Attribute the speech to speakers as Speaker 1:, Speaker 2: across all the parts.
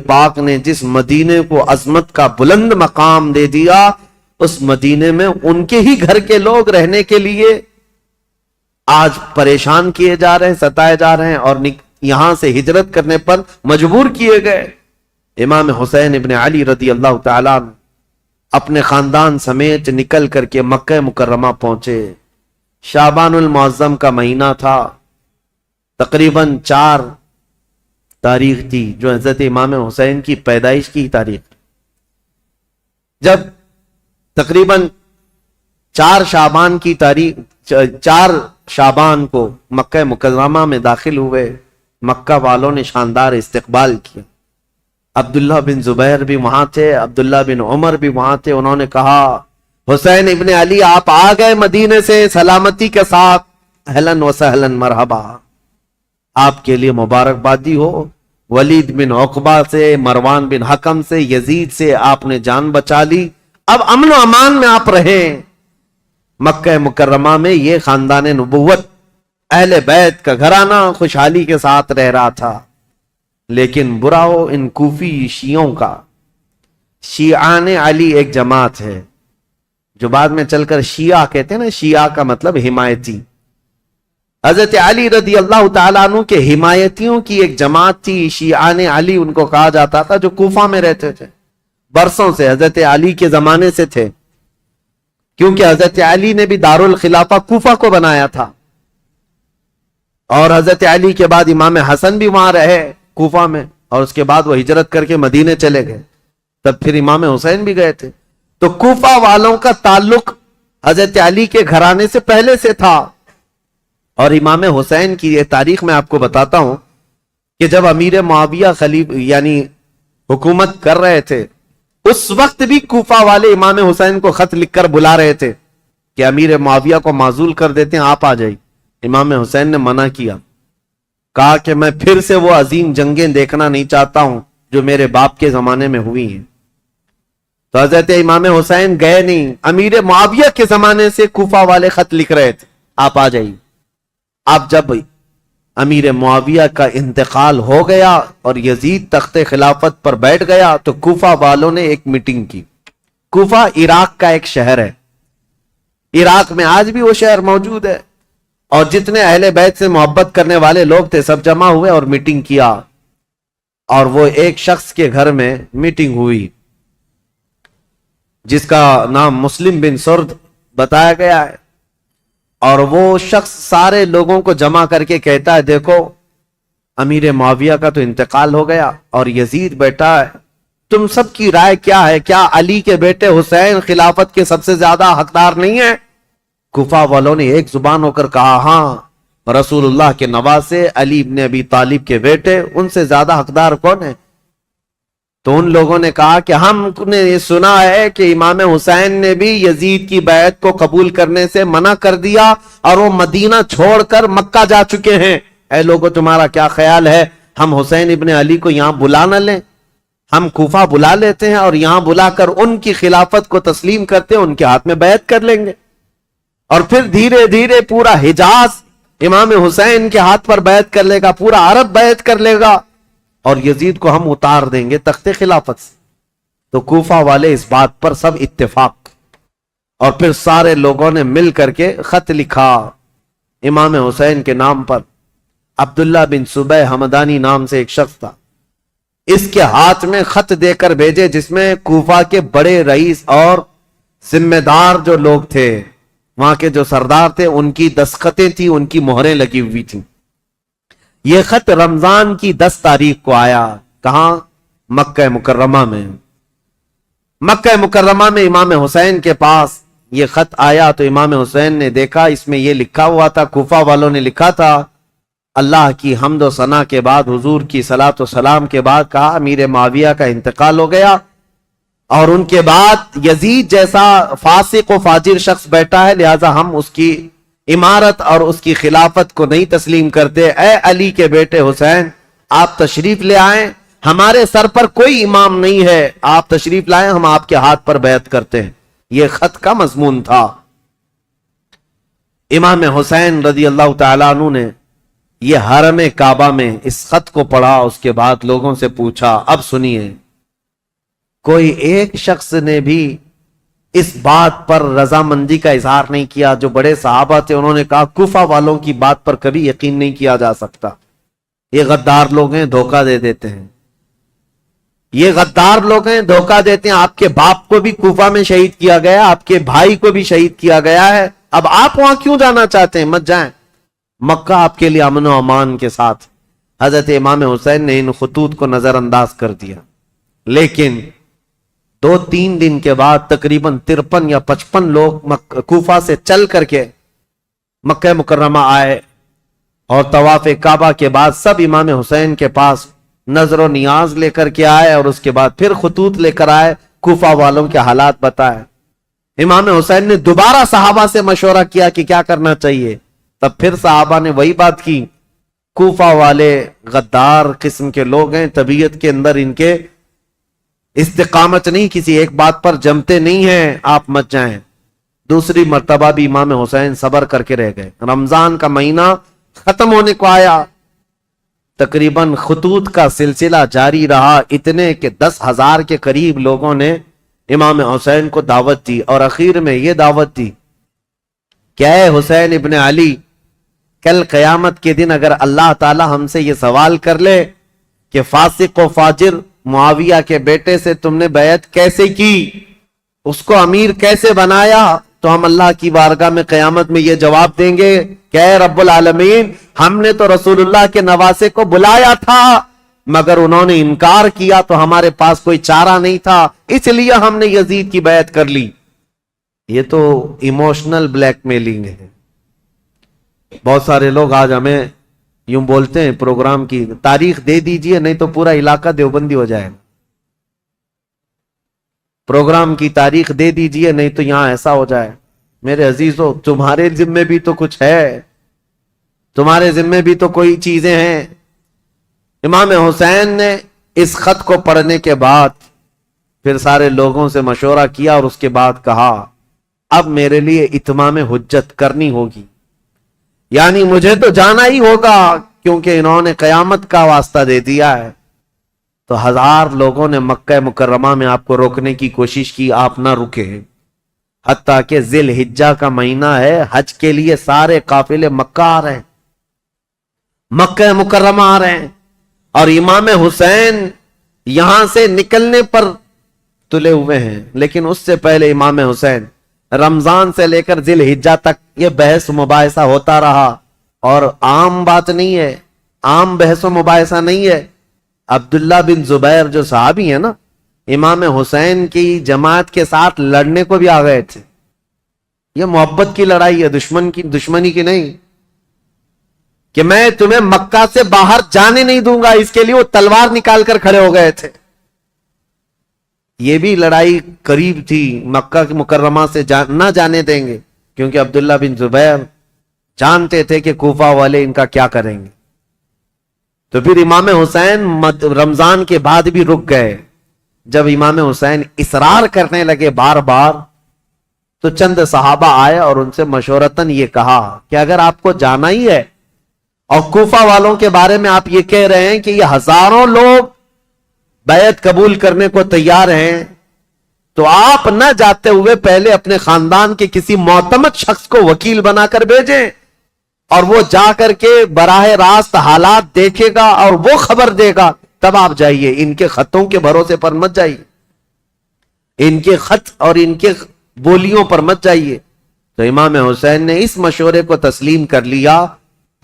Speaker 1: پاک نے جس مدینے کو عظمت کا بلند مقام دے دیا، اس مدینے میں ان کے ہی گھر کے لوگ رہنے کے لیے آج پریشان کیے جا رہے ہیں، ستائے جا رہے ہیں، اور یہاں سے ہجرت کرنے پر مجبور کیے گئے۔ امام حسین ابن علی رضی اللہ تعالیٰ اپنے خاندان سمیت نکل کر کے مکہ مکرمہ پہنچے۔ شعبان المعظم کا مہینہ تھا، تقریباً 4 تاریخ تھی جو حضرت امام حسین کی پیدائش کی تاریخ۔ جب تقریباً 4 شعبان کو مکہ مکرمہ میں داخل ہوئے، مکہ والوں نے شاندار استقبال کیا۔ عبداللہ بن زبیر بھی وہاں تھے، عبداللہ بن عمر بھی وہاں تھے۔ انہوں نے کہا حسین ابن علی آپ آ گئے مدینے سے سلامتی کے ساتھ، اہلاً و سہلاً مرحبا، آپ کے لیے مبارکبادی ہو۔ ولید بن عقبہ سے، مروان بن حکم سے، یزید سے آپ نے جان بچا لی، اب امن و امان میں آپ رہیں۔ مکہ مکرمہ میں یہ خاندان نبوت، اہل بیت کا گھرانہ خوشحالی کے ساتھ رہ رہا تھا۔ لیکن برا ہو ان کوفی شیعوں کا۔ شیعان علی ایک جماعت ہے جو بعد میں چل کر شیعہ کہتے ہیں نا، شیعہ کا مطلب حمایتی۔ حضرت علی رضی اللہ تعالیٰ عنہ کے حمایتیوں کی ایک جماعت تھی، شیعان علی ان کو کہا جاتا تھا، جو کوفہ میں رہتے تھے، برسوں سے حضرت علی کے زمانے سے تھے، کیونکہ حضرت علی نے بھی دارالخلافہ کوفہ کو بنایا تھا، اور حضرت علی کے بعد امام حسن بھی وہاں رہے کوفہ میں، اور اس کے بعد وہ ہجرت کر کے مدینے چلے گئے، تب پھر امام حسین بھی گئے تھے۔ تو کوفہ والوں کا تعلق حضرت علی کے گھرانے سے پہلے سے تھا۔ اور امام حسین کی یہ تاریخ میں آپ کو بتاتا ہوں کہ جب امیر معاویہ یعنی حکومت کر رہے تھے، اس وقت بھی کوفہ والے امام حسین کو خط لکھ کر بلا رہے تھے کہ امیر معاویہ کو معزول کر دیتے ہیں، آپ آ جائیے۔ امام حسین نے منع کیا، کہا کہ میں پھر سے وہ عظیم جنگیں دیکھنا نہیں چاہتا ہوں جو میرے باپ کے زمانے میں ہوئی ہیں۔ تو حضرت امام حسین گئے نہیں، امیر معاویہ کے زمانے سے کوفہ والے خط لکھ رہے تھے، آپ آ جائیے۔ اب جب امیر معاویہ کا انتقال ہو گیا اور یزید تخت خلافت پر بیٹھ گیا تو کوفہ والوں نے ایک میٹنگ کی۔ کوفہ عراق کا ایک شہر ہے، عراق میں آج بھی وہ شہر موجود ہے، اور جتنے اہل بیت سے محبت کرنے والے لوگ تھے سب جمع ہوئے اور میٹنگ کیا، اور وہ ایک شخص کے گھر میں میٹنگ ہوئی جس کا نام مسلم بن سرد بتایا گیا ہے، اور وہ شخص سارے لوگوں کو جمع کر کے کہتا ہے دیکھو امیر معاویہ کا تو انتقال ہو گیا اور یزید بیٹا ہے، تم سب کی رائے کیا ہے؟ کیا علی کے بیٹے حسین خلافت کے سب سے زیادہ حقدار نہیں ہیں؟ کوفہ والوں نے ایک زبان ہو کر کہا ہاں، رسول اللہ کے نواسے علی ابن ابی طالب کے بیٹے، ان سے زیادہ حقدار کون ہے؟ تو ان لوگوں نے کہا کہ ہم نے یہ سنا ہے کہ امام حسین نے بھی یزید کی بیعت کو قبول کرنے سے منع کر دیا اور وہ مدینہ چھوڑ کر مکہ جا چکے ہیں، اے لوگوں تمہارا کیا خیال ہے ہم حسین ابن علی کو یہاں بلا نہ لیں؟ ہم کوفہ بلا لیتے ہیں اور یہاں بلا کر ان کی خلافت کو تسلیم کرتے ہیں، ان کے ہاتھ میں بیعت کر لیں گے، اور پھر دھیرے دھیرے پورا حجاز امام حسین کے ہاتھ پر بیعت کر لے گا، پورا عرب بیعت کر لے گا، اور یزید کو ہم اتار دیں گے تخت خلافت سے۔ تو کوفہ والے اس بات پر سب اتفاق، اور پھر سارے لوگوں نے مل کر کے خط لکھا امام حسین کے نام پر۔ عبداللہ بن صبح حمدانی نام سے ایک شخص تھا، اس کے ہاتھ میں خط دے کر بھیجے جس میں کوفہ کے بڑے رئیس اور ذمہ دار جو لوگ تھے، وہاں کے جو سردار تھے، ان کی دستخطیں تھیں، ان کی مہریں لگی ہوئی تھیں۔ یہ خط رمضان کی 10 تاریخ کو آیا، کہاں؟ مکہ مکرمہ میں۔ مکہ مکرمہ میں امام حسین کے پاس یہ خط آیا تو امام حسین نے دیکھا، اس میں یہ لکھا ہوا تھا، کوفہ والوں نے لکھا تھا، اللہ کی حمد و ثنا کے بعد، حضور کی صلاۃ و سلام کے بعد کہا امیر معاویہ کا انتقال ہو گیا، اور ان کے بعد یزید جیسا فاسق و فاجر شخص بیٹھا ہے، لہذا ہم اس کی امارت اور اس کی خلافت کو نہیں تسلیم کرتے۔ اے علی کے بیٹے حسین، آپ تشریف لے آئیں، ہمارے سر پر کوئی امام نہیں ہے، آپ تشریف لائیں، ہم آپ کے ہاتھ پر بیعت کرتے ہیں۔ یہ خط کا مضمون تھا۔ امام حسین رضی اللہ تعالیٰ عنہ نے یہ حرم کعبہ میں اس خط کو پڑھا، اس کے بعد لوگوں سے پوچھا، اب سنیے، کوئی ایک شخص نے بھی اس بات پر رضامندی کا اظہار نہیں کیا. جو بڑے صحابہ تھے انہوں نے کہا کوفہ والوں کی بات پر کبھی یقین نہیں کیا جا سکتا، یہ غدار لوگ ہیں، دھوکہ دے دیتے ہیں، یہ غدار لوگ ہیں، دھوکہ دیتے ہیں. آپ کے باپ کو بھی کوفہ میں شہید کیا گیا، آپ کے بھائی کو بھی شہید کیا گیا ہے، اب آپ وہاں کیوں جانا چاہتے ہیں؟ مت جائیں، مکہ آپ کے لیے امن و امان کے ساتھ. حضرت امام حسین نے ان خطوط کو نظر انداز کر دیا. لیکن 2-3 دن کے بعد تقریباً 53 یا 55 لوگ کوفہ سے چل کر کے مکہ مکرمہ آئے، اور طواف کعبہ کے بعد سب امام حسین کے پاس نظر و نیاز لے کر کے آئے، اور اس کے بعد پھر خطوط لے کر آئے، کوفہ والوں کے حالات بتائے. امام حسین نے دوبارہ صحابہ سے مشورہ کیا کہ کیا کرنا چاہیے. تب پھر صحابہ نے وہی بات کی، کوفہ والے غدار قسم کے لوگ ہیں، طبیعت کے اندر ان کے استقامت نہیں، کسی ایک بات پر جمتے نہیں ہیں، آپ مت جائیں. دوسری مرتبہ بھی امام حسین صبر کر کے رہ گئے. رمضان کا مہینہ ختم ہونے کو آیا، تقریباً خطوط کا سلسلہ جاری رہا، اتنے کہ 10,000 کے قریب لوگوں نے امام حسین کو دعوت دی، اور اخیر میں یہ دعوت دی کہ اے حسین ابن علی، کل قیامت کے دن اگر اللہ تعالی ہم سے یہ سوال کر لے کہ فاسق و فاجر معاویہ کے بیٹے سے تم نے بیعت کیسے کی، اس کو امیر کیسے بنایا، تو ہم اللہ کی بارگاہ میں قیامت میں یہ جواب دیں گے کہ اے رب العالمین، ہم نے تو رسول اللہ کے نواسے کو بلایا تھا مگر انہوں نے انکار کیا، تو ہمارے پاس کوئی چارہ نہیں تھا، اس لیے ہم نے یزید کی بیعت کر لی. یہ تو ایموشنل بلیک میلنگ ہے. بہت سارے لوگ آج ہمیں یوں بولتے ہیں پروگرام کی تاریخ دے دیجئے نہیں تو پورا علاقہ دیوبندی ہو جائے گا، پروگرام کی تاریخ دے دیجئے نہیں تو یہاں ایسا ہو جائے. میرے عزیزو، تمہارے ذمے بھی تو کچھ ہے، تمہارے ذمے بھی تو کوئی چیزیں ہیں. امام حسین نے اس خط کو پڑھنے کے بعد پھر سارے لوگوں سے مشورہ کیا، اور اس کے بعد کہا اب میرے لیے اتمام حجت کرنی ہوگی، یعنی مجھے تو جانا ہی ہوگا، کیونکہ انہوں نے قیامت کا واسطہ دے دیا ہے. تو 1000 لوگوں نے مکہ مکرمہ میں آپ کو روکنے کی کوشش کی، آپ نہ رکے، حتیٰ کہ ذی الحجہ کا مہینہ ہے، حج کے لیے سارے قافلے مکہ آ رہے ہیں، مکہ مکرمہ آ رہے ہیں، اور امام حسین یہاں سے نکلنے پر تلے ہوئے ہیں. لیکن اس سے پہلے امام حسین رمضان سے لے کر ذی الحجہ تک یہ بحث مباحثہ ہوتا رہا، اور عام بات نہیں ہے، عام بحث و مباحثہ نہیں ہے. عبداللہ بن زبیر جو صحابی ہیں نا، امام حسین کی جماعت کے ساتھ لڑنے کو بھی آ گئے تھے. یہ محبت کی لڑائی ہے، دشمنی کی نہیں، کہ میں تمہیں مکہ سے باہر جانے نہیں دوں گا، اس کے لیے وہ تلوار نکال کر کھڑے ہو گئے تھے. یہ بھی لڑائی قریب تھی، مکہ کی مکرمہ سے نہ جانے دیں گے، کیونکہ عبداللہ بن زبیر جانتے تھے کہ کوفہ والے ان کا کیا کریں گے. تو پھر امام حسین رمضان کے بعد بھی رک گئے. جب امام حسین اصرار کرنے لگے بار بار، تو چند صحابہ آئے اور ان سے مشورتاً یہ کہا کہ اگر آپ کو جانا ہی ہے اور کوفہ والوں کے بارے میں آپ یہ کہہ رہے ہیں کہ یہ 1000 لوگ بیعت قبول کرنے کو تیار ہیں، تو آپ نہ جاتے ہوئے پہلے اپنے خاندان کے کسی معتمد شخص کو وکیل بنا کر بھیجیں، اور وہ جا کر کے براہ راست حالات دیکھے گا اور وہ خبر دے گا، تب آپ جائیے. ان کے خطوں کے بھروسے پر مت جائیے، ان کے خط اور ان کے بولیوں پر مت جائیے. تو امام حسین نے اس مشورے کو تسلیم کر لیا.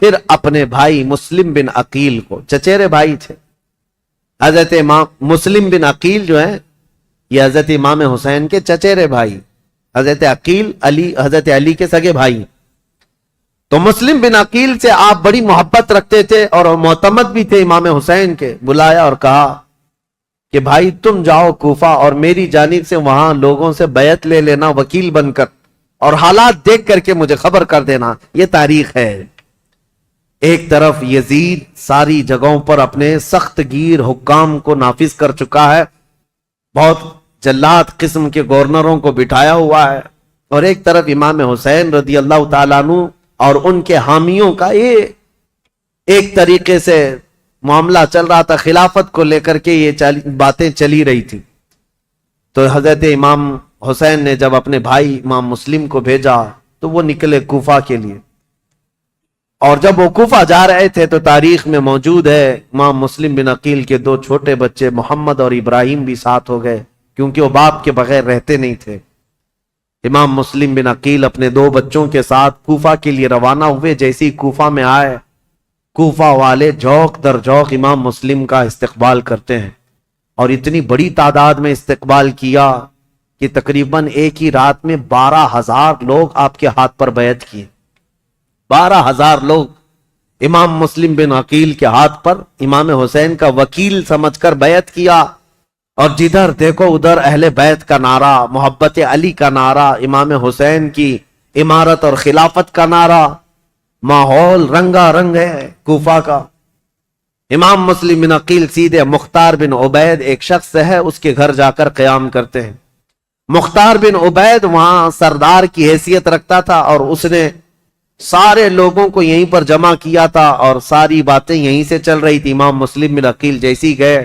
Speaker 1: پھر اپنے بھائی مسلم بن عقیل کو، چچیرے بھائی تھے حضرت امام مسلم بن عقیل جو ہیں، یہ حضرت امام حسین کے چچیرے بھائی، حضرت عقیل حضرت علی کے سگے بھائی. تو مسلم بن عقیل سے آپ بڑی محبت رکھتے تھے اور معتمد بھی تھے امام حسین کے. بلایا اور کہا کہ بھائی تم جاؤ کوفہ اور میری جانب سے وہاں لوگوں سے بیعت لے لینا وکیل بن کر، اور حالات دیکھ کر کے مجھے خبر کر دینا. یہ تاریخ ہے. ایک طرف یزید ساری جگہوں پر اپنے سخت گیر حکام کو نافذ کر چکا ہے، بہت جلاد قسم کے گورنروں کو بٹھایا ہوا ہے، اور ایک طرف امام حسین رضی اللہ تعالیٰ عنہ اور ان کے حامیوں کا یہ ایک طریقے سے معاملہ چل رہا تھا، خلافت کو لے کر کے یہ باتیں چلی رہی تھی. تو حضرت امام حسین نے جب اپنے بھائی امام مسلم کو بھیجا تو وہ نکلے کوفہ کے لیے. اور جب وہ کوفہ جا رہے تھے تو تاریخ میں موجود ہے امام مسلم بن عقیل کے 2 چھوٹے بچے محمد اور ابراہیم بھی ساتھ ہو گئے، کیونکہ وہ باپ کے بغیر رہتے نہیں تھے. امام مسلم بن عقیل اپنے 2 بچوں کے ساتھ کوفہ کے لیے روانہ ہوئے. جیسے ہی کوفہ میں آئے، کوفہ والے جوق در جوق امام مسلم کا استقبال کرتے ہیں، اور اتنی بڑی تعداد میں استقبال کیا کہ تقریباً ایک ہی رات میں 12,000 لوگ آپ کے ہاتھ پر بیعت کیے. 12,000 لوگ امام مسلم بن عقیل کے ہاتھ پر امام حسین کا وکیل سمجھ کر بیعت کیا. اور جدھر دیکھو ادھر اہل بیت کا نعرہ، محبت علی کا نعرہ، امام حسین کی امارت اور خلافت کا نعرہ. ماحول رنگا رنگ ہے کوفہ کا. امام مسلم بن عقیل سیدھے مختار بن عبید، ایک شخص ہے، اس کے گھر جا کر قیام کرتے ہیں. مختار بن عبید وہاں سردار کی حیثیت رکھتا تھا، اور اس نے سارے لوگوں کو یہیں پر جمع کیا تھا، اور ساری باتیں یہیں سے چل رہی تھی. امام مسلم بن عقیل جیسے ہی گئے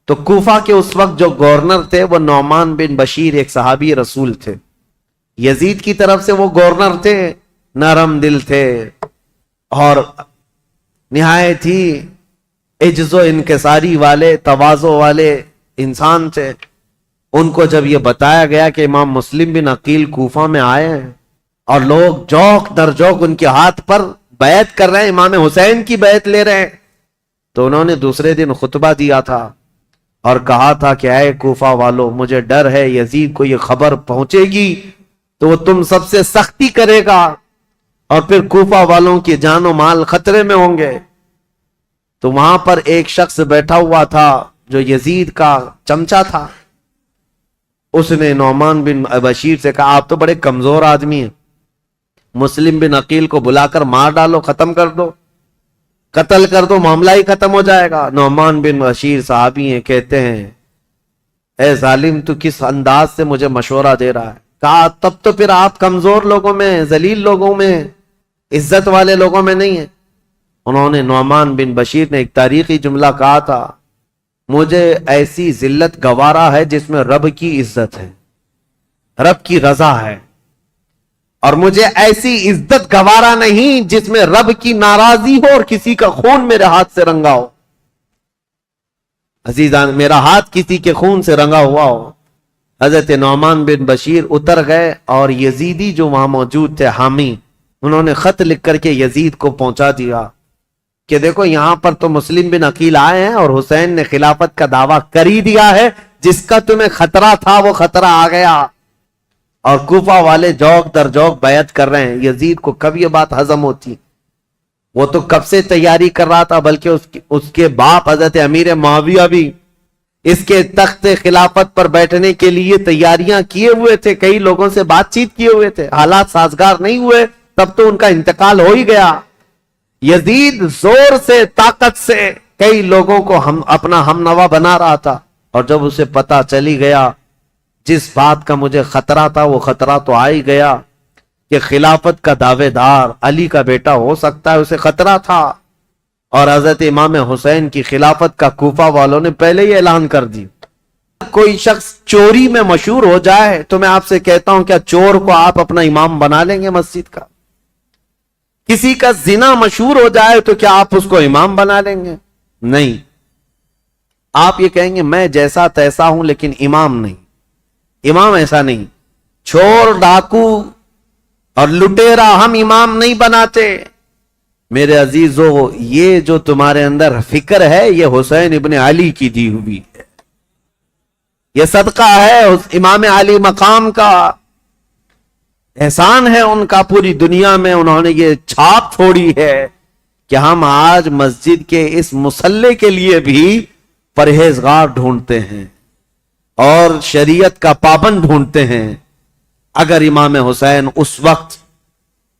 Speaker 1: تو کوفہ کے اس وقت جو گورنر تھے وہ نعمان بن بشیر، ایک صحابی رسول تھے. یزید کی طرف سے وہ گورنر تھے، نرم دل تھے اور نہایت ہی عجز و انکساری والے، تواضع والے انسان تھے. ان کو جب یہ بتایا گیا کہ امام مسلم بن عقیل کوفہ میں آئے ہیں اور لوگ جوق در جوق ان کے ہاتھ پر بیعت کر رہے ہیں، امام حسین کی بیعت لے رہے ہیں، تو انہوں نے دوسرے دن خطبہ دیا تھا اور کہا تھا کہ اے کوفہ والو، مجھے ڈر ہے یزید کو یہ خبر پہنچے گی تو وہ تم سب سے سختی کرے گا، اور پھر کوفہ والوں کی جان و مال خطرے میں ہوں گے. تو وہاں پر ایک شخص بیٹھا ہوا تھا جو یزید کا چمچا تھا. اس نے نعمان بن بشیر سے کہا آپ تو بڑے کمزور آدمی ہیں، مسلم بن عقیل کو بلا کر مار ڈالو، ختم کر دو، قتل کر دو، معاملہ ہی ختم ہو جائے گا. نعمان بن بشیر صحابی ہیں، کہتے ہیں اے ظالم تو کس انداز سے مجھے مشورہ دے رہا ہے. کہا تب تو پھر آپ کمزور لوگوں میں، ذلیل لوگوں میں، عزت والے لوگوں میں نہیں ہیں. انہوں نے نعمان بن بشیر نے ایک تاریخی جملہ کہا تھا، مجھے ایسی ذلت گوارا ہے جس میں رب کی عزت ہے، رب کی رضا ہے، اور مجھے ایسی عزت گوارا نہیں جس میں رب کی ناراضی ہو اور کسی کا خون میرے ہاتھ سے رنگا ہو. عزیزان، میرا ہاتھ کسی کے خون سے رنگا ہوا ہو. حضرت نعمان بن بشیر اتر گئے اور یزیدی جو وہاں موجود تھے حامی، انہوں نے خط لکھ کر کے یزید کو پہنچا دیا کہ دیکھو یہاں پر تو مسلم بن عقیل آئے ہیں اور حسین نے خلافت کا دعویٰ کر ہی دیا ہے، جس کا تمہیں خطرہ تھا وہ خطرہ آ گیا، اور کوفہ والے جوق در جوق بیعت کر رہے ہیں. یزید کو کب یہ بات ہضم ہوتی؟ وہ تو کب سے تیاری کر رہا تھا، بلکہ اس کے باپ حضرت امیر معاویہ بھی اس کے تخت خلافت پر بیٹھنے کے لیے تیاریاں کیے ہوئے تھے، کئی لوگوں سے بات چیت کیے ہوئے تھے. حالات سازگار نہیں ہوئے تب تو ان کا انتقال ہو ہی گیا. یزید زور سے، طاقت سے کئی لوگوں کو اپنا ہم نوا بنا رہا تھا، اور جب اسے پتا چلی گیا جس بات کا مجھے خطرہ تھا وہ خطرہ تو آ ہی گیا کہ خلافت کا دعوے دار علی کا بیٹا ہو سکتا ہے، اسے خطرہ تھا. اور حضرت امام حسین کی خلافت کا کوفہ والوں نے پہلے ہی اعلان کر دی. کوئی شخص چوری میں مشہور ہو جائے تو میں آپ سے کہتا ہوں کیا چور کو آپ اپنا امام بنا لیں گے مسجد کا؟ کسی کا زنا مشہور ہو جائے تو کیا آپ اس کو امام بنا لیں گے؟ نہیں. آپ یہ کہیں گے میں جیسا تیسا ہوں لیکن امام نہیں. امام ایسا نہیں. چور، ڈاکو اور لٹیرا ہم امام نہیں بناتے. میرے عزیزو، یہ جو تمہارے اندر فکر ہے یہ حسین ابن علی کی دی ہوئی ہے، یہ صدقہ ہے امام علی مقام کا، احسان ہے ان کا پوری دنیا میں. انہوں نے یہ چھاپ چھوڑی ہے کہ ہم آج مسجد کے اس مصلے کے لیے بھی پرہیزگار ڈھونڈتے ہیں اور شریعت کا پابند ڈھونڈتے ہیں. اگر امام حسین اس وقت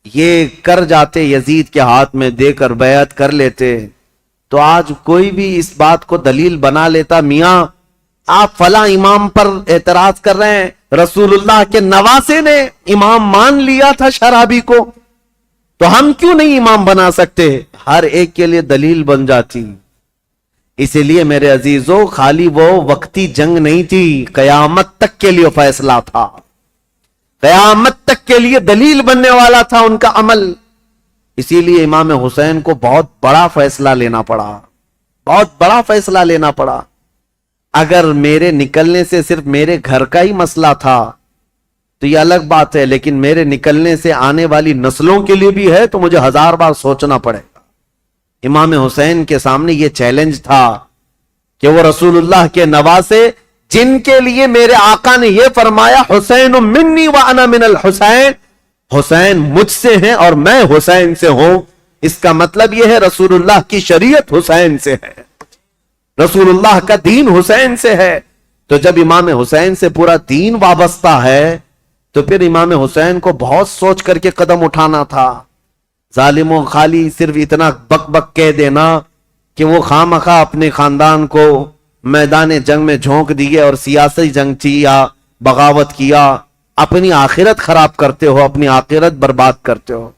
Speaker 1: یہ کر جاتے، یزید کے ہاتھ میں دے کر بیعت کر لیتے، تو آج کوئی بھی اس بات کو دلیل بنا لیتا، میاں آپ فلاں امام پر اعتراض کر رہے ہیں، رسول اللہ کے نواسے نے امام مان لیا تھا شرابی کو، تو ہم کیوں نہیں امام بنا سکتے؟ ہر ایک کے لیے دلیل بن جاتی. اسی لیے میرے عزیزوں خالی وہ وقتی جنگ نہیں تھی، قیامت تک کے لیے فیصلہ تھا، قیامت تک کے لیے دلیل بننے والا تھا ان کا عمل. اسی لیے امام حسین کو بہت بڑا فیصلہ لینا پڑا، بہت بڑا فیصلہ لینا پڑا. اگر میرے نکلنے سے صرف میرے گھر کا ہی مسئلہ تھا تو یہ الگ بات ہے، لیکن میرے نکلنے سے آنے والی نسلوں کے لیے بھی ہے تو مجھے 1000 بار سوچنا پڑے گا. امام حسین کے سامنے یہ چیلنج تھا کہ وہ رسول اللہ کے نواسے، جن کے لیے میرے آقا نے یہ فرمایا حسین منی وانا من الحسین، حسین مجھ سے ہیں اور میں حسین سے ہوں. اس کا مطلب یہ ہے رسول اللہ کی شریعت حسین سے ہے، رسول اللہ کا دین حسین سے ہے. تو جب امام حسین سے پورا دین وابستہ ہے تو پھر امام حسین کو بہت سوچ کر کے قدم اٹھانا تھا. ظالموں خالی صرف اتنا بک بک کہہ دینا کہ وہ خامخواہ اپنے خاندان کو میدان جنگ میں جھونک دیے اور سیاسی جنگ تھی یا بغاوت کیا، اپنی آخرت خراب کرتے ہو، اپنی آخرت برباد کرتے ہو.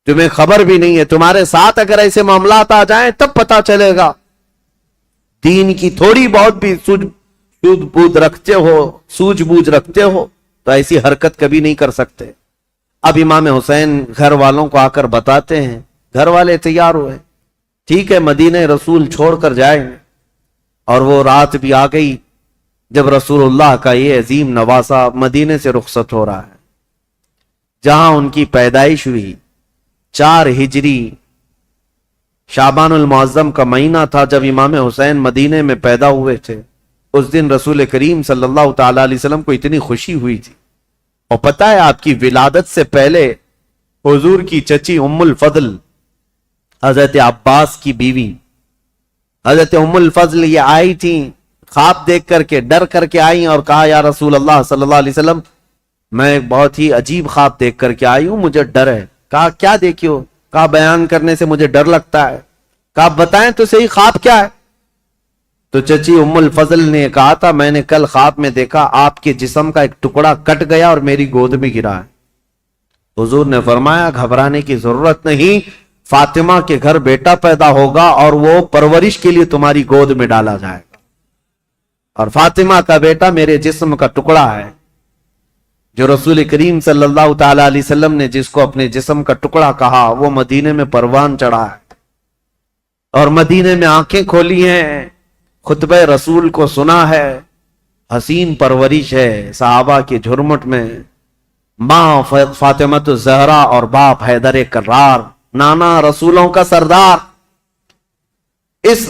Speaker 1: تمہیں خبر بھی نہیں ہے، تمہارے ساتھ اگر ایسے معاملات آ جائیں تب پتا چلے گا. دین کی تھوڑی بہت بھی سوجھ بوجھ رکھتے ہو تو ایسی حرکت کبھی نہیں کر سکتے. اب امام حسین گھر والوں کو آ کر بتاتے ہیں، گھر والے تیار ہوئے، ٹھیک ہے مدینہ رسول چھوڑ کر جائیں. اور وہ رات بھی آ گئی جب رسول اللہ کا یہ عظیم نواسا مدینے سے رخصت ہو رہا ہے، جہاں ان کی پیدائش ہوئی. 4 ہجری شعبان المعظم کا مہینہ تھا جب امام حسین مدینے میں پیدا ہوئے تھے. اس دن رسول کریم صلی اللہ تعالی علیہ وسلم کو اتنی خوشی ہوئی تھی. اور پتہ ہے آپ کی ولادت سے پہلے حضور کی چچی ام الفضل، حضرت عباس کی بیوی حضرت ام الفضل یہ آئی تھی، خواب دیکھ کر کے ڈر کر کے آئی اور کہا یا رسول اللہ صلی اللہ علیہ وسلم میں بہت ہی عجیب خواب دیکھ کر کے آئی ہوں، مجھے ڈر ہے. کہا کیا دیکھی ہو؟ کہا بیان کرنے سے مجھے ڈر لگتا ہے. کہا بتائیں تو صحیح خواب کیا ہے؟ تو چچی ام الفضل نے کہا تھا میں نے کل خواب میں دیکھا آپ کے جسم کا ایک ٹکڑا کٹ گیا اور میری گود میں گرا ہے. حضور نے فرمایا گھبرانے کی ضرورت نہیں، فاطمہ کے گھر بیٹا پیدا ہوگا اور وہ پرورش کے لیے تمہاری گود میں ڈالا جائے گا، اور فاطمہ کا بیٹا میرے جسم کا ٹکڑا ہے. جو رسول کریم صلی اللہ تعالی علیہ وسلم نے جس کو اپنے جسم کا ٹکڑا کہا وہ مدینے میں پروان چڑھا ہے اور مدینے میں آنکھیں کھولی ہیں، خطبہ رسول کو سنا ہے، حسین پرورش ہے صحابہ کے جھرمٹ میں. ماں فاطمۃ الزہرا اور باپ حیدر کرار، نانا رسولوں کا سردار. اس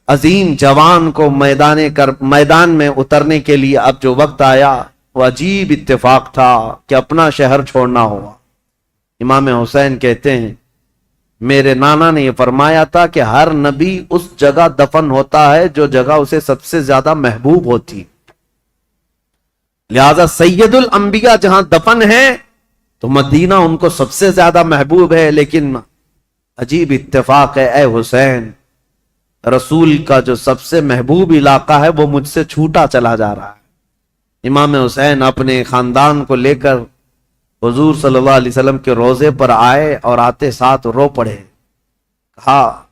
Speaker 1: عظیم جوان کو میدان میں اترنے کے لیے اب جو وقت آیا وہ عجیب اتفاق تھا کہ اپنا شہر چھوڑنا ہوا. امام حسین کہتے ہیں میرے نانا نے یہ فرمایا تھا کہ ہر نبی اس جگہ دفن ہوتا ہے جو جگہ اسے سب سے زیادہ محبوب ہوتی، لہذا سید الانبیاء جہاں دفن ہے تو مدینہ ان کو سب سے زیادہ محبوب ہے. لیکن عجیب اتفاق ہے اے حسین، رسول کا جو سب سے محبوب علاقہ ہے وہ مجھ سے چھوٹا چلا جا رہا ہے. امام حسین اپنے خاندان کو لے کر حضور صلی اللہ علیہ وسلم کے روضے پر آئے اور آتے ساتھ رو پڑے. کہا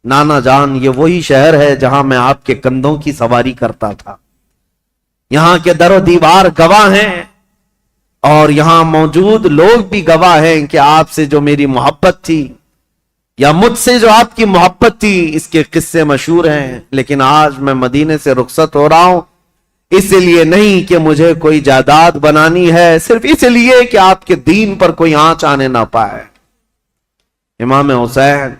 Speaker 1: نانا جان یہ وہی شہر ہے جہاں میں آپ کے کندھوں کی سواری کرتا تھا، یہاں کے در و دیوار گواہ ہیں اور یہاں موجود لوگ بھی گواہ ہیں کہ آپ سے جو میری محبت تھی یا مجھ سے جو آپ کی محبت تھی اس کے قصے مشہور ہیں. لیکن آج میں مدینے سے رخصت ہو رہا ہوں، اس لیے نہیں کہ مجھے کوئی جائیداد بنانی ہے، صرف اس لیے کہ آپ کے دین پر کوئی آنچ آنے نہ پائے. امام حسین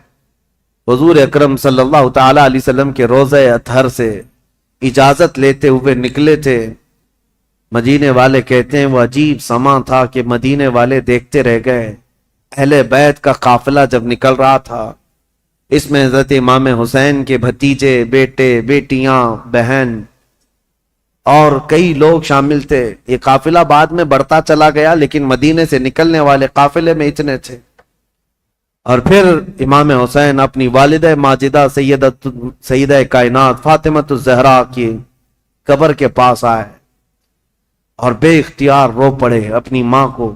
Speaker 1: حضور اکرم صلی اللہ تعالی علیہ وسلم کے روضہ اطہر سے اجازت لیتے ہوئے نکلے تھے. مدینے والے کہتے ہیں وہ عجیب سما تھا کہ مدینے والے دیکھتے رہ گئے. اہل بیت کا قافلہ جب نکل رہا تھا اس میں حضرت امام حسین کے بھتیجے، بیٹے، بیٹیاں، بہن اور کئی لوگ شامل تھے. یہ قافلہ بعد میں بڑھتا چلا گیا لیکن مدینے سے نکلنے والے قافلے میں اتنے تھے. اور پھر امام حسین اپنی والدہ ماجدہ سیدہ کائنات فاطمۃ الزہرا کی قبر کے پاس آئے اور بے اختیار رو پڑے اپنی ماں کو